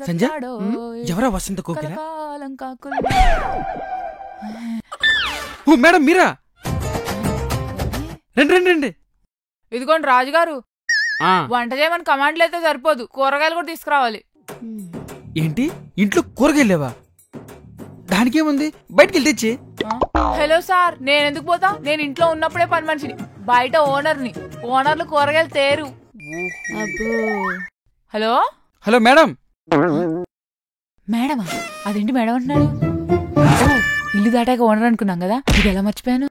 సంజయ్ ఎవరా వసంత కోకిల? ఓ మేడం మీరా? రండి రండి రండి. ఇదిగోండి రాజుగారు, వంట చేయమని కమాండ్లు అయితే సరిపోదు, కూరగాయలు కూడా తీసుకురావాలి. ఏంటి ఇంట్లో కూరగాయలు లేవా? దానికేముంది, బయటికి వెళ్ళి తెచ్చి. హలో సార్, నేను ఎందుకు పోతా? నేను ఇంట్లో ఉన్నప్పుడే పని మనిషిని, బయట ఓనర్ని. ఓనర్లు కూరగాయలు తేరు. Hello hello madam. మేడమా? అదేంటి మేడం అంటున్నాడు? ఇల్లు దాటాక ఓనర్ అనుకున్నాం కదా, ఇది ఎలా మర్చిపోయాను?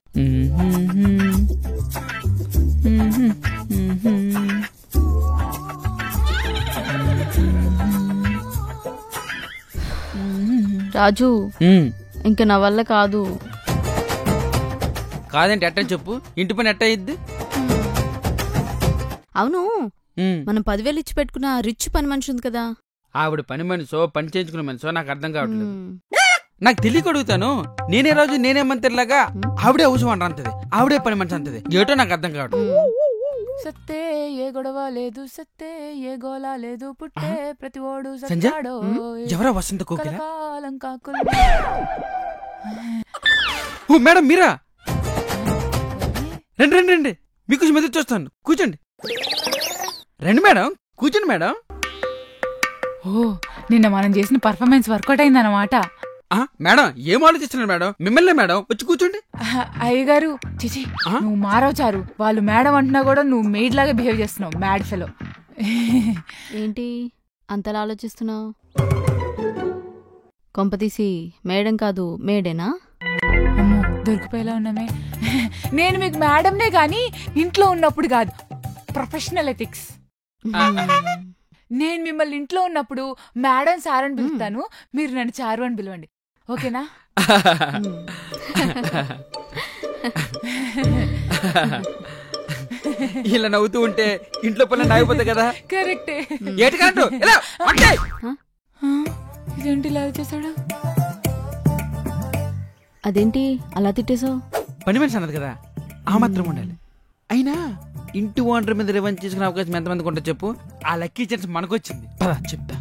రాజు, ఇంక నా వల్ల కాదు. కాదంటే ఎట్టని చెప్పు, ఇంటి పని ఎట్ట అయ్యిద్ది? అవును, మనం 10,000 ఇచ్చి పెట్టుకున్న రిచ్ పని మనిషి ఉంది కదా, ఆవిడ పని మనిషో పని చేయించుకునే మనిషో నాకు అర్థం కావట్లేదు. నాకు తెలియక అడుగుతాను. నేనే రోజు నేనే మంత్రిలాగా ఆవిడే అవసరం అంటది, ఆవిడే పని మనిషి అంటది. ఏటో నాకు అర్థం కావట్లేదు. సత్తే ఏ గొడవ లేదు, సత్తే ఏ గోళ లేదు, పుట్టే ప్రతి ఓడు సంజయ్ ఎవరా వసంత కోకిల? ఓ మేడం మీరా? రండి రండి రండి, మీకు మెదురు చూస్తాను, కూర్చోండి. రండి మేడం, కూర్చోండి మేడం. ఓ, నిన్న మనం చేసిన పర్ఫార్మెన్స్ వర్కౌట్ అయిందన్నమాట. మేడం ఏం ఆలోచిస్తున్నారు మేడం? మిమ్మల్ని మేడం, వచ్చి కూర్చోండి. అయ్యగారు చిచి, నువ్వు మారవచారు. వాళ్ళు మేడం అంటున్నా కూడా నువ్వు మెయిడ్ లాగా బిహేవ్ చేస్తున్నావు, మ్యాడ్ ఫెలో. ఏంటి అంతలా ఆలోచిస్తున్నావు? కొంపతీసి మేడం కాదు మేడేనా? అమ్మో, దొరికిపోయేలా ఉన్నామే. నేను మీకు మేడంనే గాని ఇంట్లో ఉన్నప్పుడు కాదు. Professional ethics. నేను మిమ్మల్ని ఇంట్లో ఉన్నప్పుడు మేడం సార్ అని పిలుస్తాను, మీరు నన్ను చారు అని పిలవండి, ఓకేనా? ఇలా నవ్వుతూ ఉంటే ఇంట్లో పనులు నాగిపోతాయి కదా. కరెక్టే. ఇదేంటి ఇలా చేశాడు? అదేంటి అలా తిట్టేశావు? పని మనిషి అన్నది కదా, ఆ మాత్రం ఉండాలి. అయినా ఇంటి ఓనర్ మీద రివెంజ్ చేసుకునే అవకాశం ఎంతమందికి ఉంటుంది చెప్పు? ఆ లక్కీ ఛాన్స్ మనకు వచ్చింది. పద చెప్తా.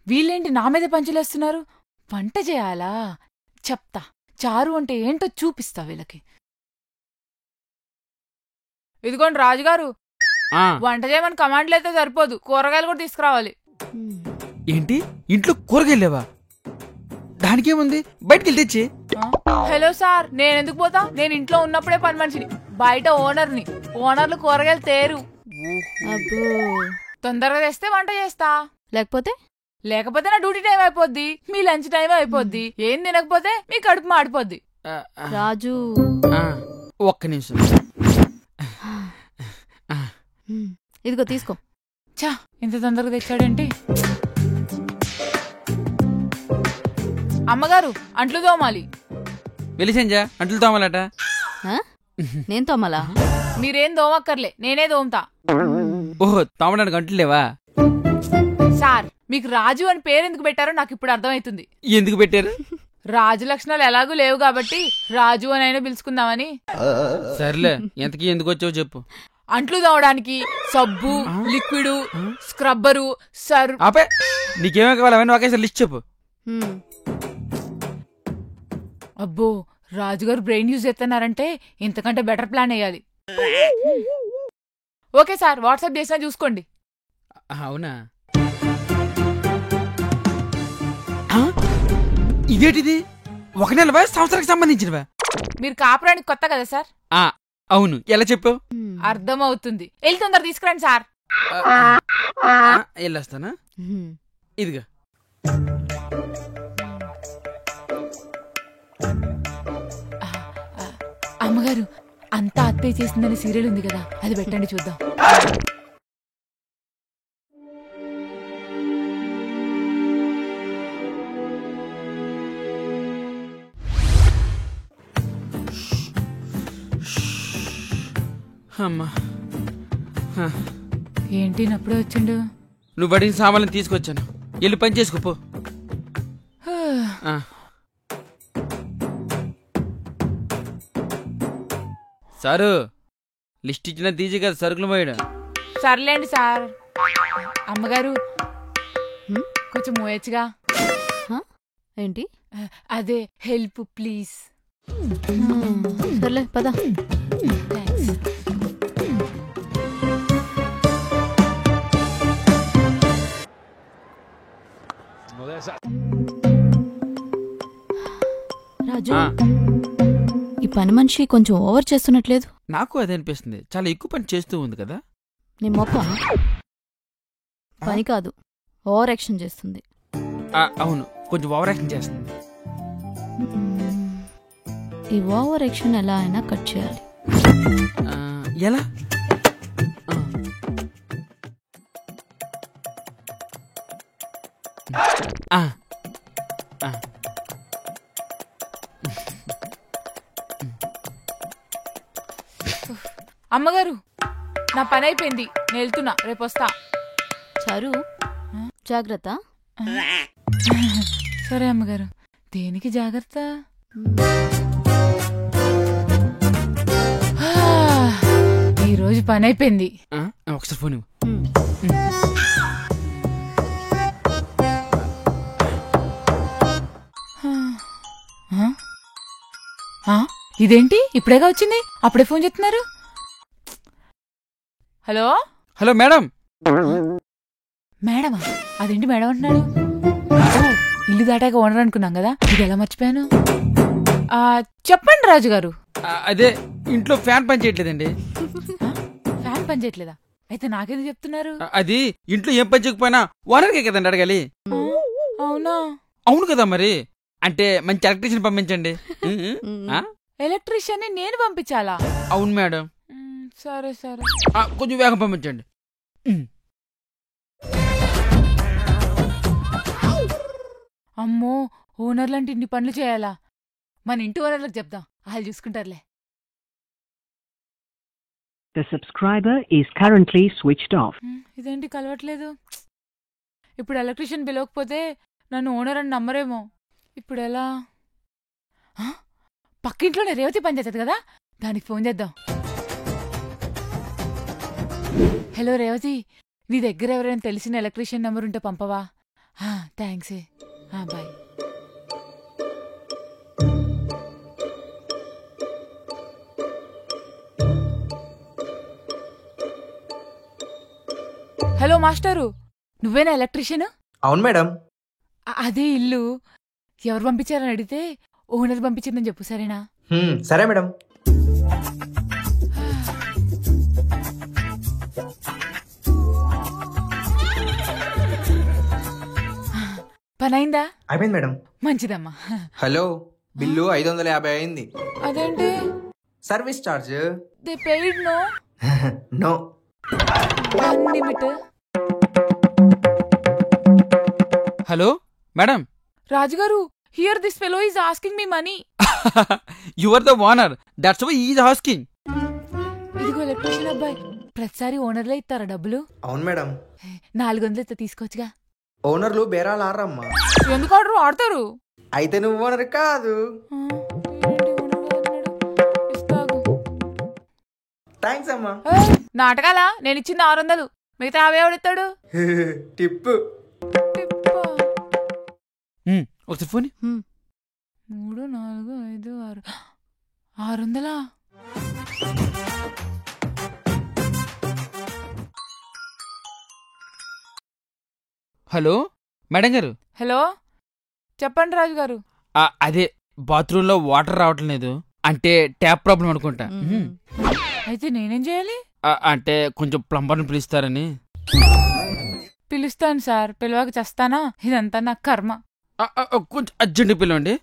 వీళ్ళేంటి నా మీద పంచులేస్తున్నారు? వంట చేయాలా? చెప్తా. చారు అంటే ఏంటో చూపిస్తా వీళ్ళకి. ఇదిగోండి రాజుగారు, వంట చేయమని కమాండ్లు అయితే సరిపోదు, కూరగాయలు కూడా తీసుకురావాలి. ఏంటి ఇంట్లో కూరగాయలు లేవా? దానికేముంది, బయటికి వెళ్ళి తెచ్చి. హలో సార్, నేను ఎందుకు పోతా? నేను ఇంట్లో ఉన్నప్పుడే పని మనిషిని, బయట ఓనర్ని. ఓనర్లు కూరగాయలు తేరు. తొందరగా తెస్తే వంట చేస్తా, లేకపోతే నా డ్యూటీ టైం అయిపోద్ది, మీ లంచ్ టైం అయిపోద్ది. ఏం తినకపోతే మీ కడుపు మాడిపోద్ది. రాజు ఒక్క నిమిషం, ఇదిగో తీసుకో. చా, ఇంత తొందరగా తెచ్చాడేంటి? అమ్మగారు, అంట్లు తోమాలి. వెలిసంజా అంట్లు తోమాలట. నేను తోమాలా? మీరేం తోమక్కర్లే, నేనే తోముతా. ఓహో, తోమడానికి అంట్లు లేవా? సార్, మీకు రాజు అని పేరెందుకు పెట్టారో నాకు ఇప్పుడు అర్థమవుతుంది. ఎందుకు పెట్టారు? రాజు లక్షణాలు ఎలాగూ లేవు కాబట్టి రాజు అని అయినా పిలుచుకుందామని. సర్లే, ఎంతకీ ఎందుకు వచ్చావు చెప్పు. అంట్లు తోమడానికి సబ్బు, లిక్విడ్, స్క్రబ్బరు, సర్. ఆపే, నీకేమే కావాలి అవన్నీ ఒకేసారి లిస్ట్ చెప్పు. అబ్బో, రాజుగారు బ్రెయిన్ యూజ్ చేస్తున్నారంటే ఇంతకంటే బెటర్ ప్లాన్ వేయాలి. ఓకే సార్, వాట్సాప్ చేసినా చూసుకోండి. అవునా? ఇదేటిది? 1 నెల వయసు సంవత్సరానికి సంబంధించినవా? మీరు కాపురానికి కొత్త కదా సార్? అవును. ఎలా చెప్పావు? అర్థమవుతుంది. వెళ్ళి తొందర తీసుకురండి సార్. వెళ్ళొస్తానా? ఇదిగా. అమ్మగారు, అంతా అత్తయ్య చేసిందని సీరియల్ ఉంది కదా, అది పెట్టండి చూద్దాం. అమ్మా, ఏంటి నప్పుడే వచ్చిండు? నువ్వు అడిగిన సామాన్లు తీసుకొచ్చాను, వెళ్ళి పని చేసుకోపో. సారు, లిస్ట్ ఇచ్చిన తీసి కదా సరుకులు పోయాడు. సర్లేండి సార్. అమ్మగారు హ్మ్? కొంచెం మోయచ్చుగా. ఏంటి? అదే హెల్ప్ ప్లీజ్. సర్లే పద. థ్యాంక్స్. రాజు, ఆ, ఈ పని మనిషి కొంచెం ఓవర్ చేస్తున్నట్లేదు. నాకు అదే అనిపిస్తుంది. చాలా ఎక్కువ పని చేస్తూ ఉంది కదా. నీ మొక్క పని కాదు, ఓవర్ యాక్షన్ చేస్తుంది. అవును, కొంచెం ఓవర్ యాక్షన్ చేస్తుంది. ఈ ఓవర్ యాక్షన్ ఎలా అయినా కట్ చేయాలి. ఆ, ఎలా? ఆ. ఆ. అమ్మగారు నా పని అయిపోయింది, నేను వెళ్తున్నా, రేపు వస్తా. చారు, జాగ్రత్త. సరే అమ్మగారు. దేనికి జాగ్రత్త? ఈరోజు పని అయిపోయింది. ఒకసారి ఫోన్ ఇవ్వు. ఇదేంటి ఇప్పుడేగా వచ్చింది, అప్పుడే ఫోన్ చేస్తున్నారు? Hello hello madam. మేడమా? అదేంటి మేడం అంటున్నాడు? ఇల్లు దాటాక ఓనర్ అనుకున్నాం కదా, ఇది ఎలా మర్చిపోయాను? చెప్పండి రాజుగారు. అదే ఇంట్లో ఫ్యాన్ పని చేయట్లేదండి. ఫ్యాన్ పని చేయట్లేదా? అయితే నాకెందుకు చెప్తున్నారు? అది ఇంట్లో ఏం పని చేయకపోయినా ఓనర్కే కదండి అడగాలి. అవునా? అవును కదా మరి. అంటే మంచి ఎలక్ట్రీషియన్ పంపించండి. ఎలక్ట్రీషియన్ ని నేను పంపించాలా? అవును మేడం. సరే సరే. కొంచెం వేగం పంపించండి. అమ్మో, ఓనర్లంటే ఇన్ని పనులు చేయాలా? మన ఇంటి ఓనర్లకు చెప్దాం, వాళ్ళు చూసుకుంటారులే. The subscriber is currently switched off. ఇదేంటి కలవట్లేదు? ఇప్పుడు ఎలక్ట్రీషియన్ పిలవకపోతే నన్ను ఓనర్ అని నమ్మరేమో. ఇప్పుడు ఎలా? పక్కింట్లోనే రేవతి పని చేస్తుంది కదా, దానికి ఫోన్ చేద్దాం. హలో రేవతి, నీ దగ్గర ఎవరైనా తెలిసిన ఎలక్ట్రీషియన్ నెంబర్ ఉంటే పంపవా? థ్యాంక్సే. బాయ్. హలో మాస్టారు, నువ్వేనా ఎలక్ట్రీషియన్? అవును మేడం. అదే ఇల్లు ఎవరు పంపించారని అడిగితే ఓనర్ పంపించిందని చెప్పు, సరేనా? సరే మేడం. పనైందా? అయిపోయింది మేడం. మంచిదమ్మా. హలో, బిల్లు 550 అయింది. అదేంటి? Service charge. They paid no. No. Limit. Hello madam. రాజుగారు, here this fellow is asking me money. You are the owner, that's why he is asking. ఇదిగో ఎలక్ట్రీషియన్ అబ్బాయి, ప్రతిసారి ఓనర్లే ఇస్తారా డబ్బులు? అవును మేడం. 400 ఇస్తే తీసుకోవచ్చుగా. ఓనర్లు బేరాలు ఆడరమ్మా. ఎందుకు ఆర్డర్ ఆడతారు? అయితే నువ్వు ఓనర్ కాదు. థ్యాంక్స్ అమ్మా. నాటకాలా? నేను ఇచ్చింది 600, మిగతా 50 ఎవడిస్తాడు? టిప్పు. ఒకసారి ఫోన్. 3, 4, 5, 6. 600. హలో మేడం గారు. హలో, చెప్పండి రాజుగారు. అదే బాత్రూంలో వాటర్ రావట్లేదు, అంటే ట్యాప్ ప్రాబ్లం అనుకుంటా. అయితే నేనేం చేయాలి? అంటే కొంచెం ప్లంబర్ని పిలుస్తారని. పిలుస్తాను సార్, పిలవక చేస్తానా? ఇదంతా నా కర్మ. కొంచెం అర్జెంట్ పిలవండి.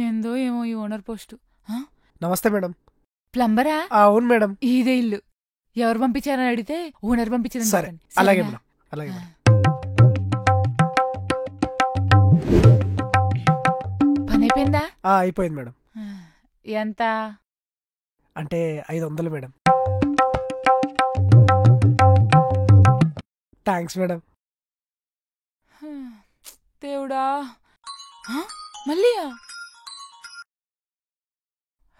ఏందో ఏమో ఈ ఓనర్ పోస్టు. నమస్తే మేడం. ప్లంబరా? అవును మేడం. ఇదే ఇల్లు. ఎవరు పంపించారని అడిగితే ఓనర్ పంపించారని సరే, చెప్పండి. అలాగే సరేనా? మేడం, అలాగే మేడం. పని అయిపోయిందా? అయిపోయింది మేడం. ఎంత? అంటే 500 మేడం. Thanks madam. దేవుడా, మళ్ళీయా?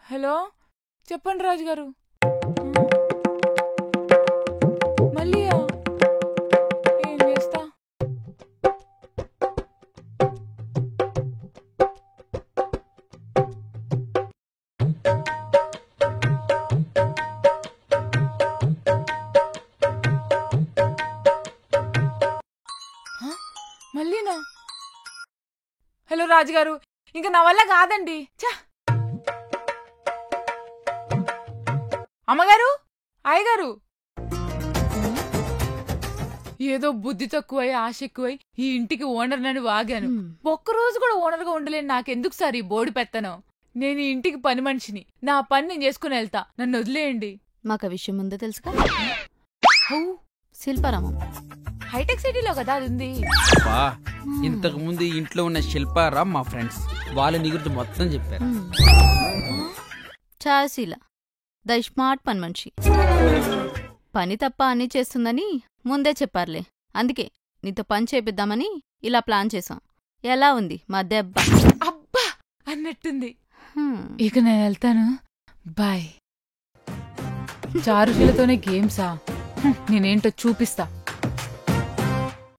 హలో, చెప్పండి రాజుగారు. రాజుగారు, ఇంకా నా వల్ల కాదండి. ఛ! అమ్మగారు, అయ్యగారు, ఏదో బుద్ధి తక్కువై ఆశ ఎక్కువై ఈ ఇంటికి ఓనర్ నని వాగాను. ఒక్కరోజు కూడా ఓనర్ గా ఉండలేను. నాకెందుకు సార్ ఈ బోడి పెత్తనం? నేను ఈ ఇంటికి పని మనిషిని. నా పని నేను చేసుకుని వెళ్తా. నన్ను వదిలేయండి. మాకు ఆ విషయం ముందే తెలుసుగా. హౌ? శిల్పారామం హైటెక్ సిటీలో కదా అది ఉంది. బా, ఇంతకు ముందు ఈ ఇంట్లో ఉన్న శిల్పారామ్ మా ఫ్రెండ్స్, వాళ్ళ నీ గురించి మొత్తం చెప్పారు. చాశీల ద స్మార్ట్ పని మనిషి. పని తప్ప అన్నీ చేస్తుందని ముందే చెప్పారులే. అందుకే నీతో పని చేపిద్దామని ఇలా ప్లాన్ చేశాం. ఎలా ఉంది మా దెబ్బ? అబ్బా అన్నట్టుంది. హ్మ్. ఇక నేను వెళ్తాను. బాయ్. చారుశీలతోనే గేమ్సా? నేనేంటో చూపిస్తా.